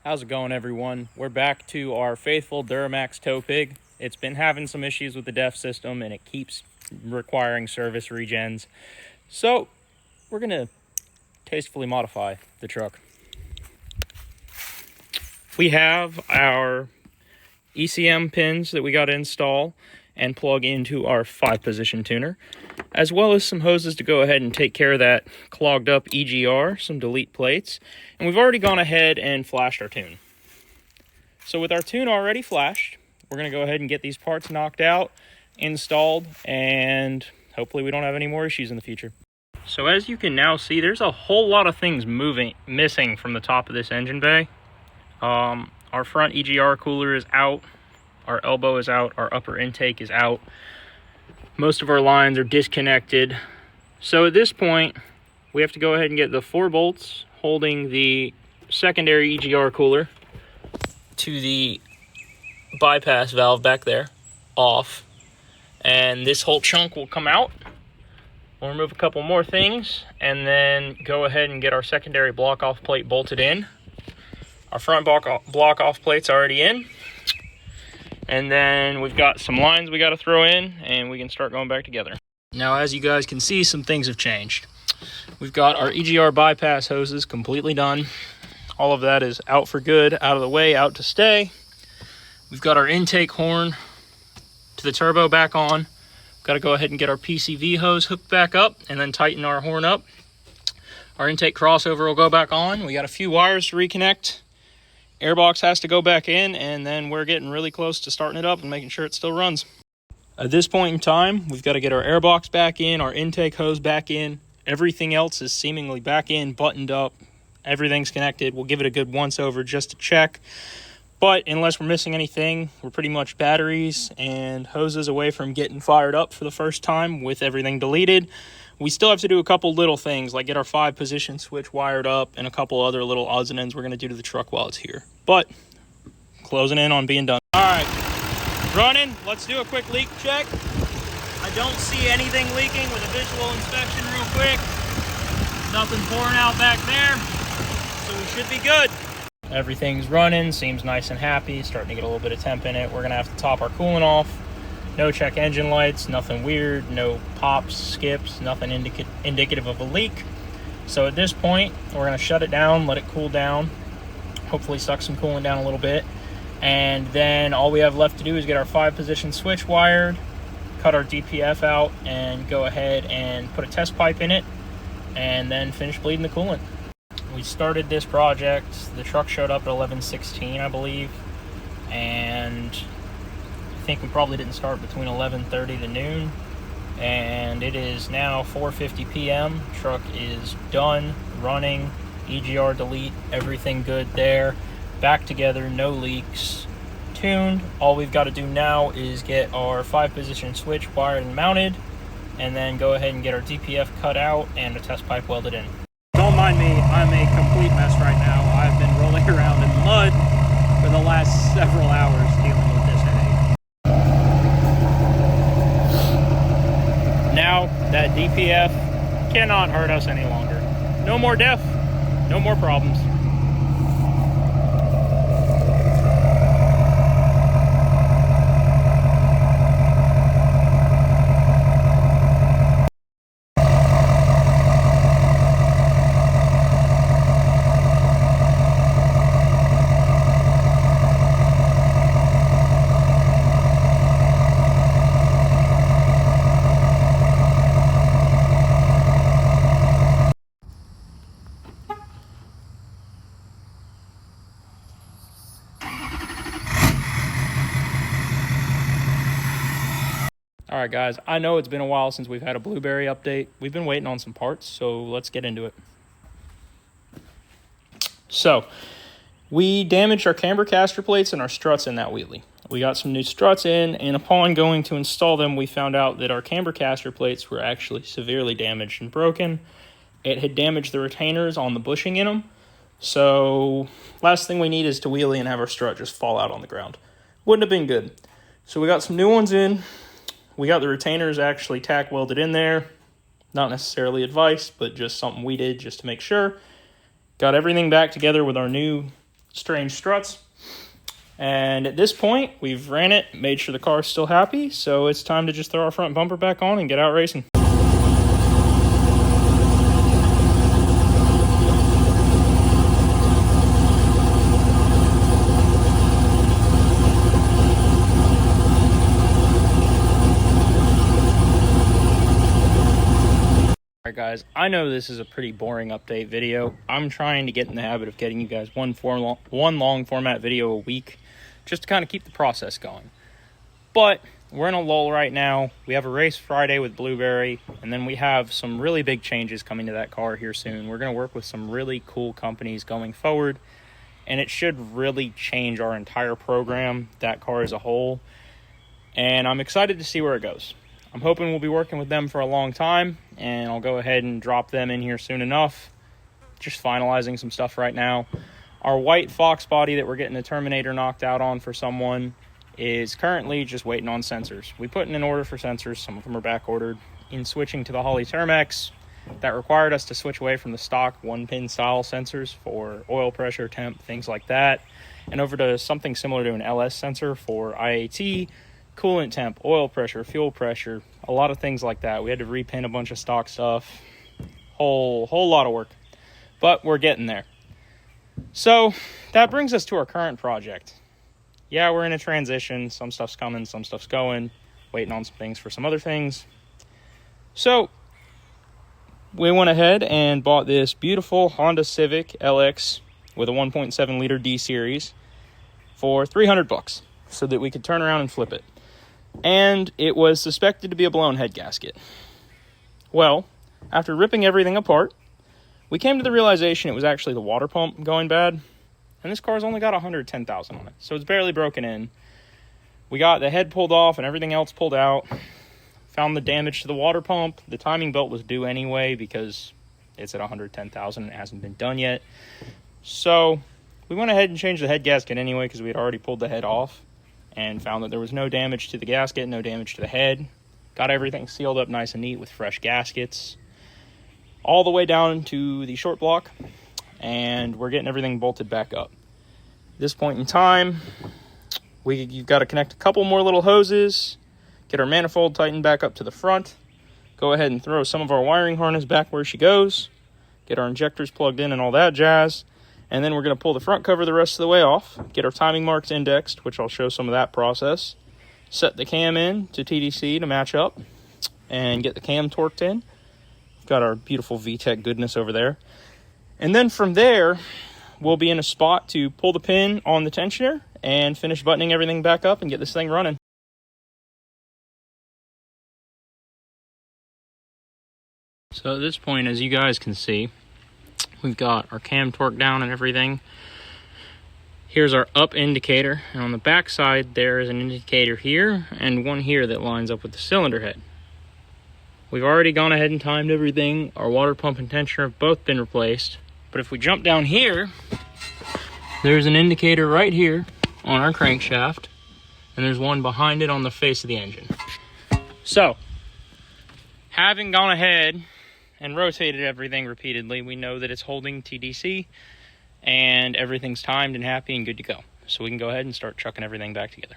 How's it going, everyone? We're back to our faithful Duramax tow pig. It's been having some issues with the DEF system and it keeps requiring service regens. So we're gonna tastefully modify the truck. We have our ECM pins that we got to install and plug into our 5-position tuner, as well as some hoses to go ahead and take care of that clogged up EGR, some delete plates, and we've already gone ahead and flashed our tune. So with our tune already flashed, we're going to go ahead and get these parts knocked out, installed, and hopefully we don't have any more issues in the future. So as you can now see, there's a whole lot of things missing from the top of this engine bay. Our front EGR cooler is out, our elbow is out, our upper intake is out. Most of our lines are disconnected. So at this point, we have to go ahead and get the 4 bolts holding the secondary EGR cooler to the bypass valve back there off. And this whole chunk will come out. We'll remove a couple more things and then go ahead and get our secondary block-off plate bolted in. Our front block-off plate's already in. And then we've got some lines we got to throw in and we can start going back together. Now, as you guys can see, some things have changed. We've got our EGR bypass hoses completely done. All of that is out for good, out of the way, out to stay. We've got our intake horn to the turbo back on. Got to go ahead and get our PCV hose hooked back up and then tighten our horn up. Our intake crossover will go back on. We got a few wires to reconnect. Airbox has to go back in, and then we're getting really close to starting it up and making sure it still runs. At this point in time, we've got to get our airbox back in, our intake hose back in. Everything else is seemingly back in, buttoned up. Everything's connected. We'll give it a good once over just to check. But unless we're missing anything, we're pretty much batteries and hoses away from getting fired up for the first time with everything deleted. We still have to do a couple little things, like get our 5-position switch wired up and a couple other little odds and ends we're going to do to the truck while it's here. But closing in on being done. All right, running. Let's do a quick leak check. I don't see anything leaking with a visual inspection real quick. Nothing pouring out back there, so we should be good. Everything's running, seems nice and happy, starting to get a little bit of temp in it. We're gonna have to top our coolant off. No check engine lights, nothing weird, no pops, skips, nothing indicative of a leak. So at this point, we're gonna shut it down, let it cool down, hopefully suck some coolant down a little bit. And then all we have left to do is get our 5-position switch wired, cut our DPF out, and go ahead and put a test pipe in it, and then finish bleeding the coolant. We started this project, the truck showed up at 11:16, I believe, and I think we probably didn't start between 11:30 to noon, and it is now 4:50 p.m. Truck is done, running, EGR delete, everything good there, back together, no leaks, tuned. All we've got to do now is get our 5-position switch wired and mounted, and then go ahead and get our DPF cut out and a test pipe welded in. Don't mind me, I'm a complete mess right now. I've been rolling around in mud for the last several hours dealing with this headache. Now that DPF cannot hurt us any longer. No more DEF, no more problems. All right, guys, I know it's been a while since we've had a Blueberry update. We've been waiting on some parts, so let's get into it. So, we damaged our camber caster plates and our struts in that wheelie. We got some new struts in, and upon going to install them, we found out that our camber caster plates were actually severely damaged and broken. It had damaged the retainers on the bushing in them. So, last thing we need is to wheelie and have our strut just fall out on the ground. Wouldn't have been good. So we got some new ones in. We got the retainers actually tack welded in there. Not necessarily advice, but just something we did just to make sure. Got everything back together with our new strange struts. And at this point, we've ran it, made sure the car's still happy, so it's time to just throw our front bumper back on and get out racing. Alright guys, I know this is a pretty boring update video. I'm trying to get in the habit of getting you guys one long format video a week, just to kind of keep the process going. But we're in a lull right now. We have a race Friday with Blueberry, and then we have some really big changes coming to that car here soon. We're going to work with some really cool companies going forward, and it should really change our entire program, that car as a whole. And I'm excited to see where it goes. I'm hoping we'll be working with them for a long time, and I'll go ahead and drop them in here soon enough. Just finalizing some stuff right now. Our white Fox body that we're getting the Terminator knocked out on for someone is currently just waiting on sensors. We put in an order for sensors. Some of them are back ordered. In switching to the Holley Duramax, that required us to switch away from the stock 1-pin style sensors for oil pressure, temp, things like that, and over to something similar to an LS sensor for IAT, coolant temp, oil pressure, fuel pressure, a lot of things like that. We had to repin a bunch of stock stuff. Whole lot of work. But we're getting there. So that brings us to our current project. Yeah, we're in a transition. Some stuff's coming, some stuff's going. Waiting on some things for some other things. So we went ahead and bought this beautiful Honda Civic LX with a 1.7 liter D series for $300 so that we could turn around and flip it. And it was suspected to be a blown head gasket. Well, after ripping everything apart, we came to the realization it was actually the water pump going bad, and this car's only got 110,000 on it, so it's barely broken in. We got the head pulled off and everything else pulled out, found the damage to the water pump. The timing belt was due anyway because it's at 110,000 and it hasn't been done yet. So we went ahead and changed the head gasket anyway because we had already pulled the head off, and found that there was no damage to the gasket, no damage to the head. Got everything sealed up nice and neat with fresh gaskets, all the way down to the short block, and we're getting everything bolted back up. At this point in time, you've got to connect a couple more little hoses, get our manifold tightened back up to the front, go ahead and throw some of our wiring harness back where she goes, get our injectors plugged in and all that jazz. And then we're going to pull the front cover the rest of the way off, get our timing marks indexed, which I'll show some of that process, set the cam in to TDC to match up, and get the cam torqued in. We've got our beautiful VTEC goodness over there. And then from there, we'll be in a spot to pull the pin on the tensioner and finish buttoning everything back up and get this thing running. So at this point, as you guys can see, we've got our cam torque down and everything. Here's our up indicator, and on the back side there is an indicator here and one here that lines up with the cylinder head. We've already gone ahead and timed everything. Our water pump and tensioner have both been replaced. But if we jump down here, there's an indicator right here on our crankshaft, and there's one behind it on the face of the engine. So, having gone ahead and rotated everything repeatedly, we know that it's holding TDC and everything's timed and happy and good to go. So we can go ahead and start chucking everything back together.